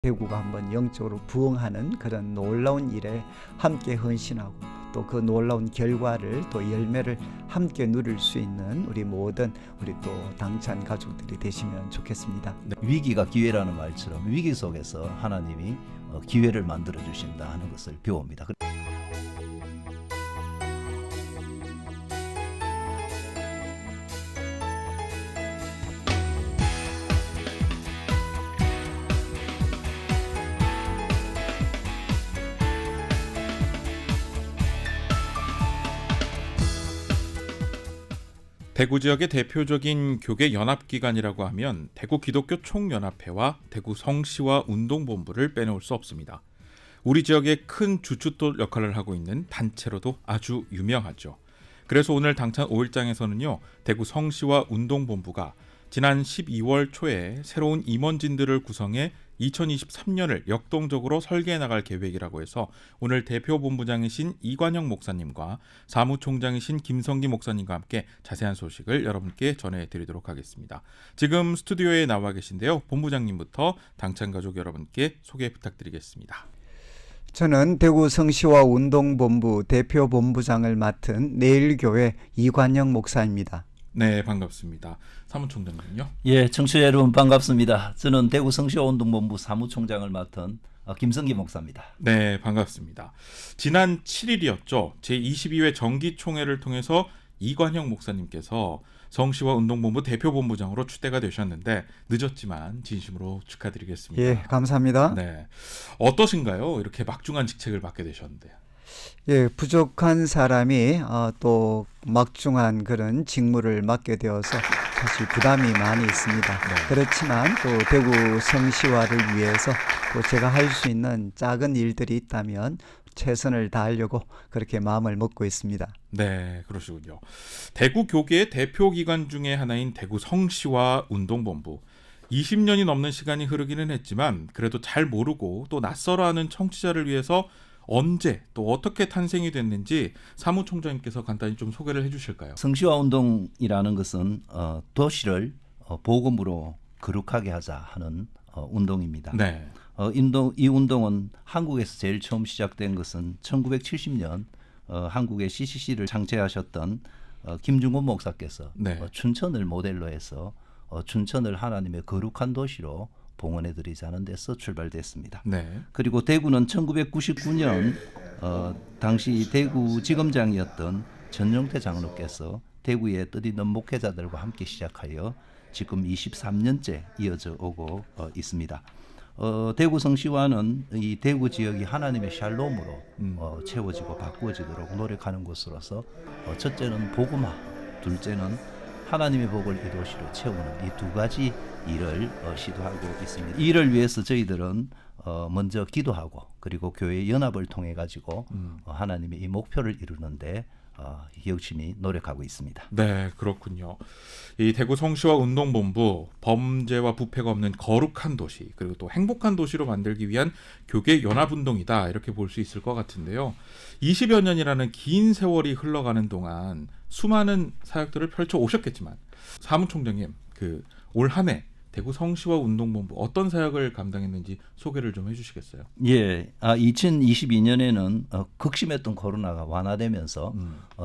대구가 한번 영적으로 부흥하는 그런 놀라운 일에 함께 헌신하고 또 그 놀라운 결과를 또 열매를 함께 누릴 수 있는 우리 모든 우리 또 당찬 가족들이 되시면 좋겠습니다. 위기가 기회라는 말처럼 위기 속에서 하나님이 기회를 만들어 주신다 하는 것을 배웁니다. 대구 지역의 대표적인 교계 연합기관이라고 하면 대구 기독교 총연합회와 대구 성시와 운동본부를 빼놓을 수 없습니다. 우리 지역의 큰 주춧돌 역할을 하고 있는 단체로도 아주 유명하죠. 그래서 오늘 당찬 5일장에서는요, 대구 성시와 운동본부가 지난 12월 초에 새로운 임원진들을 구성해 2023년을 역동적으로 설계해 나갈 계획이라고 해서 오늘 대표 본부장이신 이관영 목사님과 사무총장이신 김성기 목사님과 함께 자세한 소식을 여러분께 전해드리도록 하겠습니다. 지금 스튜디오에 나와 계신데요. 본부장님부터 당찬 가족 여러분께 소개 부탁드리겠습니다. 저는 대구 성시와 운동본부 대표 본부장을 맡은 내일교회 이관영 목사입니다. 네, 반갑습니다. 사무총장님요? 예, 청취자 여러분 반갑습니다. 저는 대구 성시와 운동본부 사무총장을 맡은 김성기 목사입니다. 네, 반갑습니다. 지난 7일이었죠. 제22회 정기총회를 통해서 이관형 목사님께서 성시와 운동본부 대표본부장으로 추대가 되셨는데 늦었지만 진심으로 축하드리겠습니다. 예, 감사합니다. 네, 어떠신가요? 이렇게 막중한 직책을 맡게 되셨는데요. 예, 부족한 사람이 또 막중한 그런 직무를 맡게 되어서 사실 부담이 많이 있습니다. 네. 그렇지만 또 대구 성시화를 위해서 또 제가 할 수 있는 작은 일들이 있다면 최선을 다하려고 그렇게 마음을 먹고 있습니다. 네, 그러시군요. 대구 교계의 대표 기관 중에 하나인 대구 성시와 운동본부. 20년이 넘는 시간이 흐르기는 했지만 그래도 잘 모르고 또 낯설어하는 청취자를 위해서 언제 또 어떻게 탄생이 됐는지 사무총장님께서 간단히 좀 소개를 해주실까요? 성시와 운동이라는 것은 도시를 복음으로 거룩하게 하자 하는 운동입니다. 네. 이 운동은 한국에서 제일 처음 시작된 것은 1970년 한국의 CCC를 창제하셨던 김중곤 목사께서 네. 춘천을 모델로 해서 춘천을 하나님의 거룩한 도시로 봉헌해드리자는 데서 출발됐습니다. 네. 그리고 대구는 1999년 당시 대구지검장이었던 전용태 장로께서 대구의 뜻있는 목회자들과 함께 시작하여 지금 23년째 이어져 오고 있습니다. 대구 성시와는 이 대구 지역이 하나님의 샬롬으로 채워지고 바꾸어지도록 노력하는 곳으로서 첫째는 복음화, 둘째는 하나님의 복을 이 도시로 채우는 이 두 가지 일을 시도하고 있습니다. 이 일을 위해서 저희들은 먼저 기도하고 그리고 교회 연합을 통해 가지고 하나님의 이 목표를 이루는데 열심히 노력하고 있습니다. 네, 그렇군요. 이 대구 성시와 운동본부 범죄와 부패가 없는 거룩한 도시 그리고 또 행복한 도시로 만들기 위한 교계 연합운동이다 이렇게 볼 수 있을 것 같은데요. 20여 년이라는 긴 세월이 흘러가는 동안 수많은 사역들을 펼쳐 오셨겠지만 사무총장님 올 한 해 대구 성시와 운동본부 어떤 사역을 감당했는지 소개를 좀 해주시겠어요? 예, 2022년에는 극심했던 코로나가 완화되면서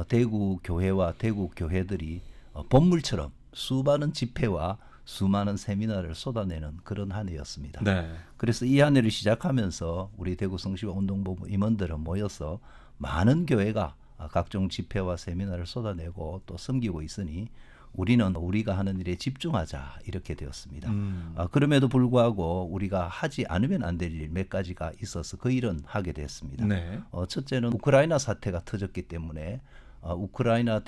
대구 교회와 대구 교회들이 본물처럼 수많은 집회와 수많은 세미나를 쏟아내는 그런 한 해였습니다. 네. 그래서 이 한 해를 시작하면서 우리 대구 성시와 운동본부 임원들은 모여서 많은 교회가 각종 집회와 세미나를 쏟아내고 또 섬기고 있으니 우리는 우리가 하는 일에 집중하자 이렇게 되었습니다. 그럼에도 불구하고 우리가 하지 않으면 안 될 일 몇 가지가 있어서 그 일은 하게 됐습니다. 네. 첫째는 우크라이나 사태가 터졌기 때문에 우크라이나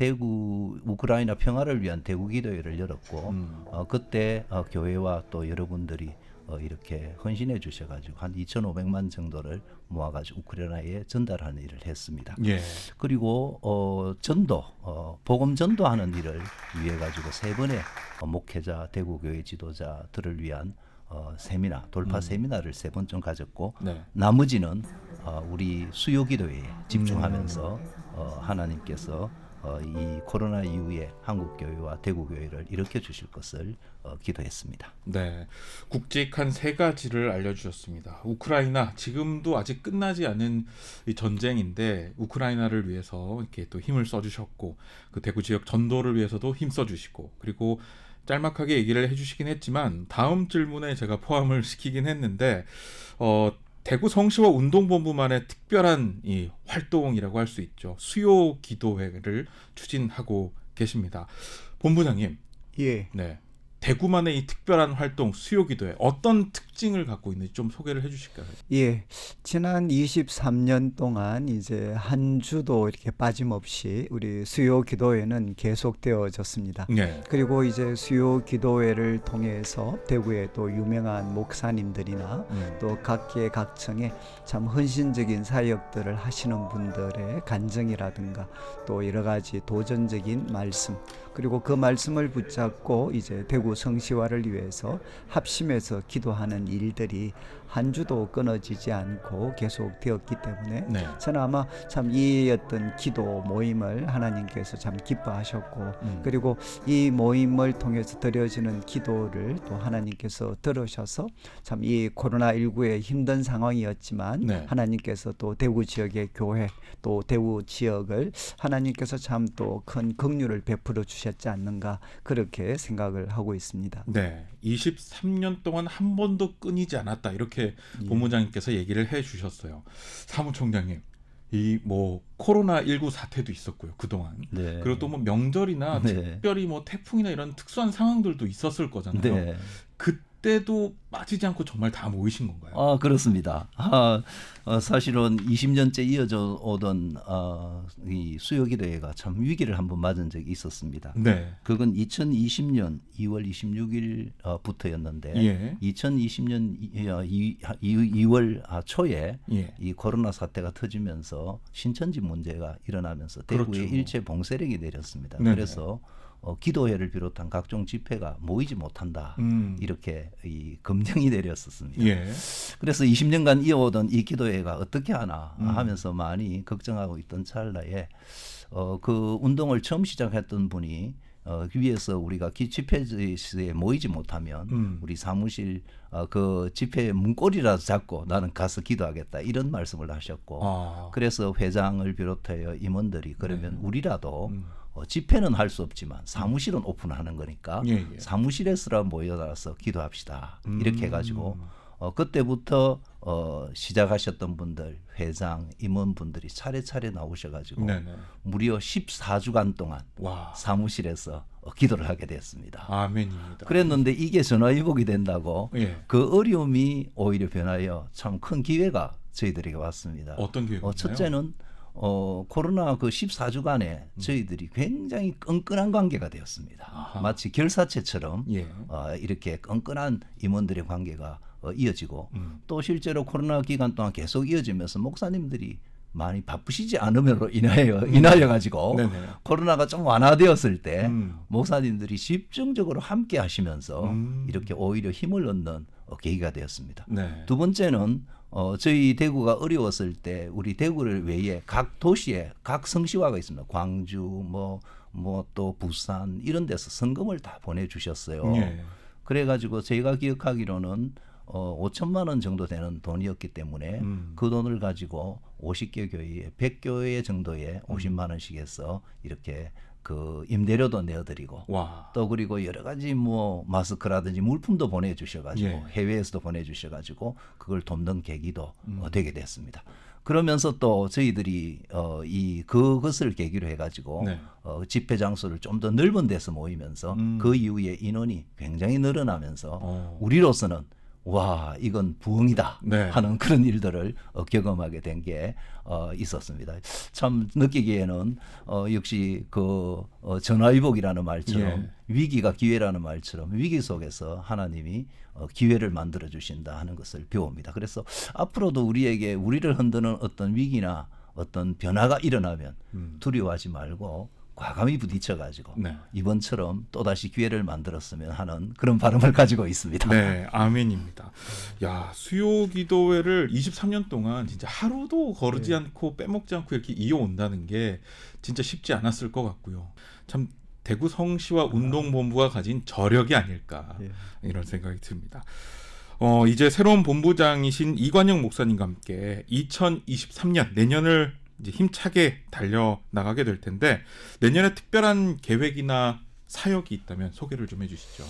평화를 위한 대구 기도회를 열었고 그때 교회와 또 여러분들이 이렇게 헌신해 주셔가지고 한 2,500만 정도를 모아가지고 우크라이나에 전달하는 일을 했습니다. 예. 그리고 전도, 복음 전도하는 일을 위해 가지고 세 번의 목회자, 대구교회 지도자들을 위한 세미나, 돌파 세미나를 세 번쯤 가졌고 네. 나머지는 우리 수요 기도회에 집중하면서 하나님께서 이 코로나 이후에 한국 교회와 대구 교회를 일으켜 주실 것을 기도했습니다. 네, 굵직한 세 가지를 알려주셨습니다. 우크라이나 지금도 아직 끝나지 않은 이 전쟁인데 우크라이나를 위해서 이렇게 또 힘을 써주셨고 그 대구 지역 전도를 위해서도 힘 써주시고 그리고 짤막하게 얘기를 해주시긴 했지만 다음 질문에 제가 포함을 시키긴 했는데 대구 성시와 운동본부만의 특별한 이 활동이라고 할 수 있죠. 수요 기도회를 추진하고 계십니다. 본부장님, 예. 네. 대구만의 이 특별한 활동 수요 기도회 어떤 특징을 갖고 있는지 좀 소개를 해주실까요? 예, 지난 23년 동안 이제 한 주도 이렇게 빠짐없이 우리 수요 기도회는 계속되어졌습니다. 네. 그리고 이제 수요 기도회를 통해서 대구의 또 유명한 목사님들이나 또 각계 각층에 참 헌신적인 사역들을 하시는 분들의 간증이라든가 또 여러 가지 도전적인 말씀 그리고 그 말씀을 붙잡고 이제 대구 성시화를 위해서 합심해서 기도하는 일들이 한 주도 끊어지지 않고 계속되었기 때문에 네. 저는 아마 참 이 어떤 기도 모임을 하나님께서 참 기뻐하셨고 그리고 이 모임을 통해서 드려지는 기도를 또 하나님께서 들으셔서 참 이 코로나19의 힘든 상황이었지만 네. 하나님께서 또 대구 지역의 교회 또 대구 지역을 하나님께서 참 또 큰 긍휼을 베풀어 주셨지 않는가 그렇게 생각을 하고 있습니다. 네. 23년 동안 한 번도 끊이지 않았다 이렇게 본부장님께서 얘기를 해주셨어요. 사무총장님, 이 뭐 코로나19 사태도 있었고요 그동안. 네. 그리고 또 뭐 명절이나 네. 특별히 뭐 태풍이나 이런 특수한 상황들도 있었을 거잖아요. 네. 그때도 빠지지 않고 정말 다 모이신 건가요? 아, 그렇습니다. 사실은 20년째 이어져 오던 이 수요기도회가 참 위기를 한번 맞은 적이 있었습니다. 네. 그건 2020년 2월 26일부터였는데 예. 2020년 2월 초에 예. 이 코로나 사태가 터지면서 신천지 문제가 일어나면서 대구에 그렇죠. 일체 봉쇄령이 내렸습니다. 네네. 그래서 기도회를 비롯한 각종 집회가 모이지 못한다. 이렇게 이 검령이 내렸었습니다. 예. 그래서 20년간 이어오던 이 기도회가 어떻게 하나 하면서 많이 걱정하고 있던 찰나에 그 운동을 처음 시작했던 분이 위에서 우리가 집회지에 모이지 못하면 우리 사무실 그 집회 문고리라도 잡고 나는 가서 기도하겠다 이런 말씀을 하셨고 그래서 회장을 비롯하여 임원들이 그러면 우리라도 집회는 할 수 없지만 사무실은 오픈하는 거니까 예. 사무실에서라 모여서 기도합시다 이렇게 해가지고 그때부터 시작하셨던 분들 회장 임원분들이 차례차례 나오셔가지고 네네. 무려 14주간 동안 와. 사무실에서 기도를 하게 됐습니다. 아멘입니다. 그랬는데 이게 전화위복이 된다고 예. 그 어려움이 오히려 변하여 참 큰 기회가 저희들에게 왔습니다. 어떤 기회가 첫째는 코로나 그 14주간에 저희들이 굉장히 끈끈한 관계가 되었습니다. 아하. 마치 결사체처럼 예. 이렇게 끈끈한 임원들의 관계가 이어지고 또 실제로 코로나 기간 동안 계속 이어지면서 목사님들이 많이 바쁘시지 않음으로 인하여 가지고 네네. 코로나가 좀 완화되었을 때 목사님들이 집중적으로 함께 하시면서 이렇게 오히려 힘을 얻는 계기가 되었습니다. 네. 두 번째는 저희 대구가 어려웠을 때 우리 대구를 외에 각 도시에 각 성시화가 있습니다. 광주 뭐 또 부산 이런 데서 성금을 다 보내주셨어요. 예. 그래가지고 저희가 기억하기로는 5천만 원 정도 되는 돈이었기 때문에 그 돈을 가지고 50개 교회에 100교회 정도에 50만 원씩 해서 이렇게 그 임대료도 내어드리고 와. 또 그리고 여러 가지 뭐 마스크라든지 물품도 보내주셔가지고 예. 해외에서도 보내주셔가지고 그걸 돕는 계기도 되게 됐습니다. 그러면서 또 저희들이 그것을 계기로 해가지고 네. 집회 장소를 좀 더 넓은 데서 모이면서 그 이후에 인원이 굉장히 늘어나면서 우리로서는 와 이건 부흥이다 네. 하는 그런 일들을 경험하게 된 게 있었습니다. 참 느끼기에는 역시 그 전화위복이라는 말처럼 예. 위기가 기회라는 말처럼 위기 속에서 하나님이 기회를 만들어 주신다 하는 것을 배웁니다. 그래서 앞으로도 우리를 흔드는 어떤 위기나 어떤 변화가 일어나면 두려워하지 말고 과감히 부딪혀가지고 네. 이번처럼 또다시 기회를 만들었으면 하는 그런 바람을 가지고 있습니다. 네, 아멘입니다. 야, 수요 기도회를 23년 동안 진짜 하루도 거르지 않고 빼먹지 않고 이렇게 이어온다는 게 진짜 쉽지 않았을 것 같고요. 참 대구 성시와 운동본부가 가진 저력이 아닐까 예. 이런 생각이 듭니다. 이제 새로운 본부장이신 이관영 목사님과 함께 2023년 내년을 이제 힘차게 달려 나가게 될 텐데 내년에 특별한 계획이나 사역이 있다면 소개를 좀 해주시죠.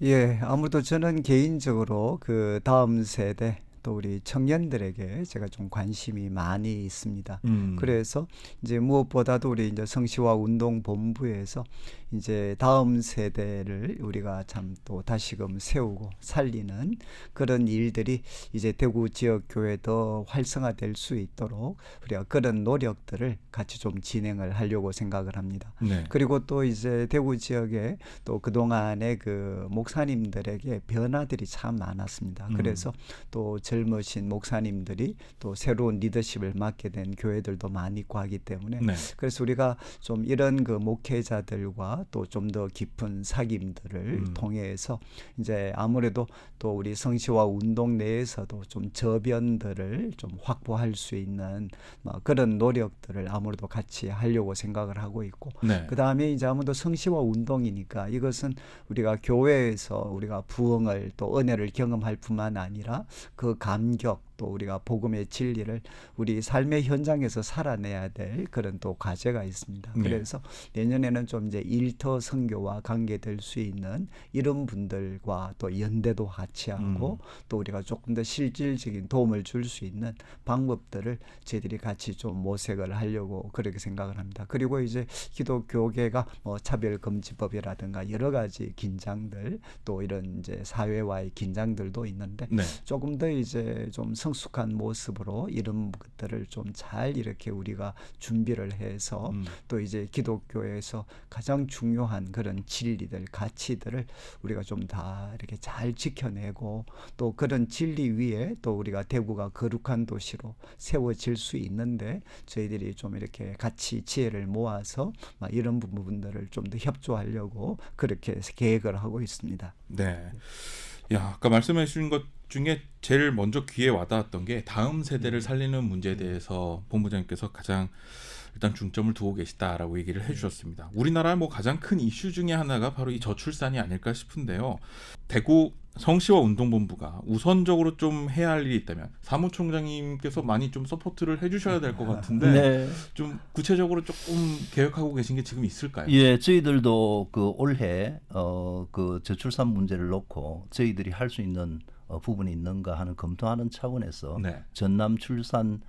예, 아무래도 저는 개인적으로 그 다음 세대 또 우리 청년들에게 제가 좀 관심이 많이 있습니다. 그래서 이제 무엇보다도 우리 이제 성시와 운동본부에서 이제 다음 세대를 우리가 참 또 다시금 세우고 살리는 그런 일들이 이제 대구 지역 교회 더 활성화될 수 있도록 우리가 그런 노력들을 같이 좀 진행을 하려고 생각을 합니다. 네. 그리고 또 이제 대구 지역에 또 그동안에 그 목사님들에게 변화들이 참 많았습니다. 그래서 또 젊으신 목사님들이 또 새로운 리더십을 맡게 된 교회들도 많이 있고 하기 때문에 네. 그래서 우리가 좀 이런 그 목회자들과 또 좀 더 깊은 사귐들을 통해서 이제 아무래도 또 우리 성시와 운동 내에서도 좀 저변들을 좀 확보할 수 있는 뭐 그런 노력들을 아무래도 같이 하려고 생각을 하고 있고 네. 그 다음에 이제 아무래도 성시와 운동이니까 이것은 우리가 교회에서 우리가 부흥을 또 은혜를 경험할 뿐만 아니라 그 감격 또 우리가 복음의 진리를 우리 삶의 현장에서 살아내야 될 그런 또 과제가 있습니다. 네. 그래서 내년에는 좀 이제 일터 선교와 관계될 수 있는 이런 분들과 또 연대도 같이 하고 또 우리가 조금 더 실질적인 도움을 줄 수 있는 방법들을 저희들이 같이 좀 모색을 하려고 그렇게 생각을 합니다. 그리고 이제 기독교계가 뭐 차별금지법이라든가 여러 가지 긴장들 또 이런 이제 사회와의 긴장들도 있는데 네. 조금 더 이제 좀 성숙한 모습으로 이런 것들을 좀 잘 이렇게 우리가 준비를 해서 또 이제 기독교에서 가장 중요한 그런 진리들, 가치들을 우리가 좀 다 이렇게 잘 지켜내고 또 그런 진리 위에 또 우리가 대구가 거룩한 도시로 세워질 수 있는데 저희들이 좀 이렇게 같이 지혜를 모아서 막 이런 부분들을 좀 더 협조하려고 그렇게 계획을 하고 있습니다. 네. 야, 아까 말씀해 주신 것 중에 제일 먼저 귀에 와닿았던 게 다음 세대를 살리는 문제에 대해서 본부장님께서 가장 일단 중점을 두고 계시다라고 얘기를 해주셨습니다. 우리나라의 뭐 가장 큰 이슈 중에 하나가 바로 이 저출산이 아닐까 싶은데요. 대구 성시와 운동본부가 우선적으로 좀 해야 할 일이 있다면 사무총장님께서 많이 좀 서포트를 해주셔야 될 것 같은데 네. 좀 구체적으로 조금 계획하고 계신 게 지금 있을까요? 예, 저희들도 그 올해 그 저출산 문제를 놓고 저희들이 할 수 있는 부분이 있는가 하는 검토하는 차원에서 네. 전남 출산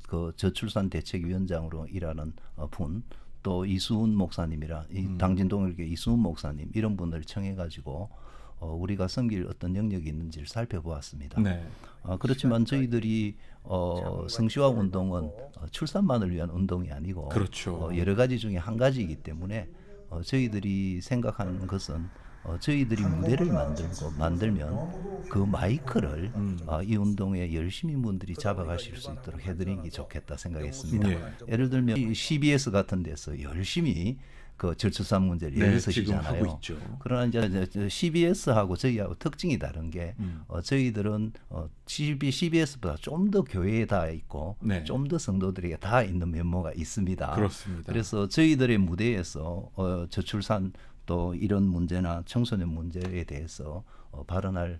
그 저출산 대책위원장으로 일하는 분, 또 이수훈 목사님이라 이 당진동일교 이수훈 목사님 이런 분들 청해가지고 우리가 섬길 어떤 영역이 있는지를 살펴보았습니다. 네. 그렇지만 저희들이 성시화 운동은 출산만을 위한 운동이 아니고 그렇죠. 여러 가지 중에 한 가지이기 때문에 저희들이 생각하는 것은 저희들이 무대를 만들면 그 마이크를 이 운동에 열심히 분들이 잡아가실 수 있도록 해드리는 게 좋겠다 생각했습니다. 네. 예를 들면 이 CBS 같은 데서 열심히 그 저출산 문제를 네, 열서시잖아요. 지금 하고 있죠. 그러나 이제 CBS하고 저희하고 특징이 다른 게 저희들은 CBS보다 좀 더 교회에 닿아 있고 네. 좀 더 성도들에게 닿아 있는 면모가 있습니다. 그렇습니다. 그래서 저희들의 무대에서 저출산 또 이런 문제나 청소년 문제에 대해서 발언할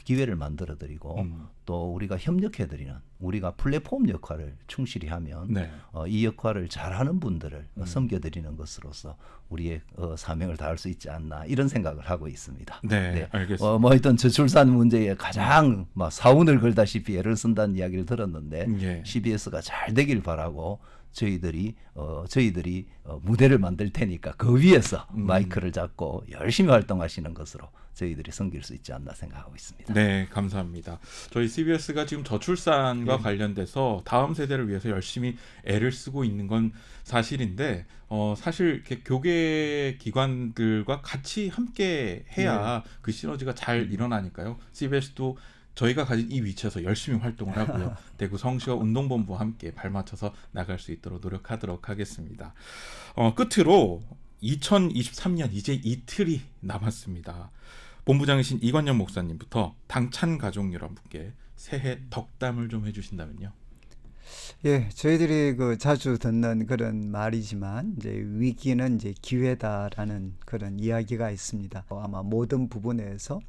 기회를 만들어드리고 또 우리가 협력해드리는 우리가 플랫폼 역할을 충실히 하면 네. 이 역할을 잘하는 분들을 섬겨드리는 것으로서 우리의 사명을 다할 수 있지 않나 이런 생각을 하고 있습니다. 네, 알겠습니다. 뭐 일단 저출산 문제에 가장 막 사운을 걸다시피 애를 쓴다는 이야기를 들었는데 예. CBS가 잘 되길 바라고 저희들이 무대를 만들 테니까 그 위에서 마이크를 잡고 열심히 활동하시는 것으로 저희들이 섬길 수 있지 않나 생각하고 있습니다. 네, 감사합니다. 저희 CBS가 지금 저출산과 관련돼서 다음 세대를 위해서 열심히 애를 쓰고 있는 건 사실인데 사실 이렇게 교계 기관들과 같이 함께 해야 그 시너지가 잘 일어나니까요. CBS도 저희가 가진 이 위치에서 열심히 활동을 하고요. 대구 성시와 운동본부와 함께 발맞춰서 나갈 수 있도록 노력하도록 하겠습니다. 끝으로 2023년 이제 이틀이 남았습니다. 본부장이신 이관영 목사님부터 당찬 가족 여러분께 새해 덕담을 좀 해주신다면요. 예, 저희들이 그 자주 듣는 그런 말이지만 이제 위기는 이제 기회다라는 그런 이야기가 있습니다. 아마 모든 부분에서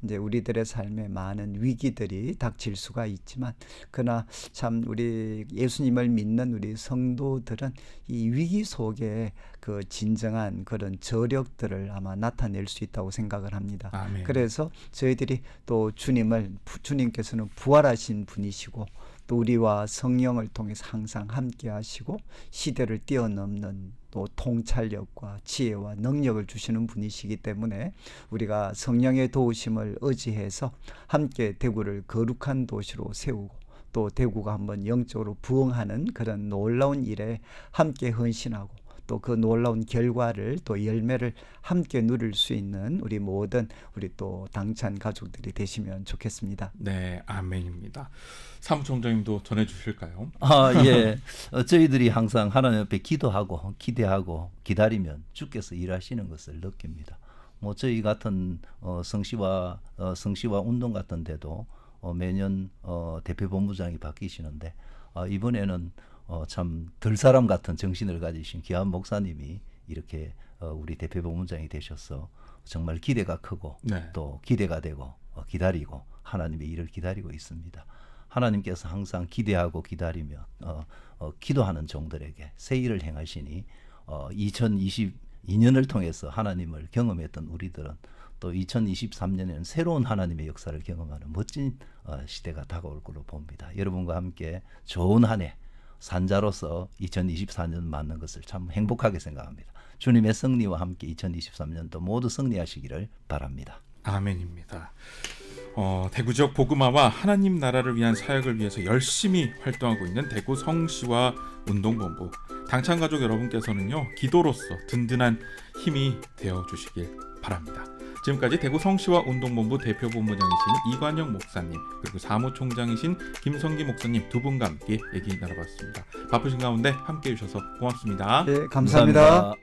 이제 우리들의 삶에 많은 위기들이 닥칠 수가 있지만 그러나 참 우리 예수님을 믿는 우리 성도들은 이 위기 속에 그 진정한 그런 저력들을 아마 나타낼 수 있다고 생각을 합니다. 아멘. 그래서 저희들이 또 주님께서는 부활하신 분이시고 또 우리와 성령을 통해서 항상 함께 하시고 시대를 뛰어넘는 또 통찰력과 지혜와 능력을 주시는 분이시기 때문에 우리가 성령의 도우심을 의지해서 함께 대구를 거룩한 도시로 세우고 또 대구가 한번 영적으로 부흥하는 그런 놀라운 일에 함께 헌신하고 또 그 놀라운 결과를 또 열매를 함께 누릴 수 있는 우리 모든 우리 또 당찬 가족들이 되시면 좋겠습니다. 네, 아멘입니다. 사무총장님도 전해주실까요? 예. 저희들이 항상 하나님 앞에 기도하고 기대하고 기다리면 주께서 일하시는 것을 느낍니다. 뭐 저희 같은 성시와 운동 같은 데도 매년 대표 본부장이 바뀌시는데 이번에는 참 들사람 같은 정신을 가지신 귀한 목사님이 이렇게 우리 대표 본부장이 되셔서 정말 기대가 크고 네. 또 기대가 되고 기다리고 하나님의 일을 기다리고 있습니다. 하나님께서 항상 기대하고 기다리며 기도하는 종들에게 새 일을 행하시니 2022년을 통해서 하나님을 경험했던 우리들은 또 2023년에는 새로운 하나님의 역사를 경험하는 멋진 시대가 다가올 걸로 봅니다. 여러분과 함께 좋은 한 해 산자로서 2024년 맞는 것을 참 행복하게 생각합니다. 주님의 승리와 함께 2023년도 모두 승리하시기를 바랍니다. 아멘입니다. 대구 지역 복음화와 하나님 나라를 위한 사역을 위해서 열심히 활동하고 있는 대구 성시와 운동본부 당찬 가족 여러분께서는요 기도로서 든든한 힘이 되어 주시길 바랍니다. 지금까지 대구 성시와 운동본부 대표 본부장이신 이관영 목사님 그리고 사무총장이신 김성기 목사님 두 분과 함께 얘기 나눠봤습니다. 바쁘신 가운데 함께해 주셔서 고맙습니다. 네, 감사합니다.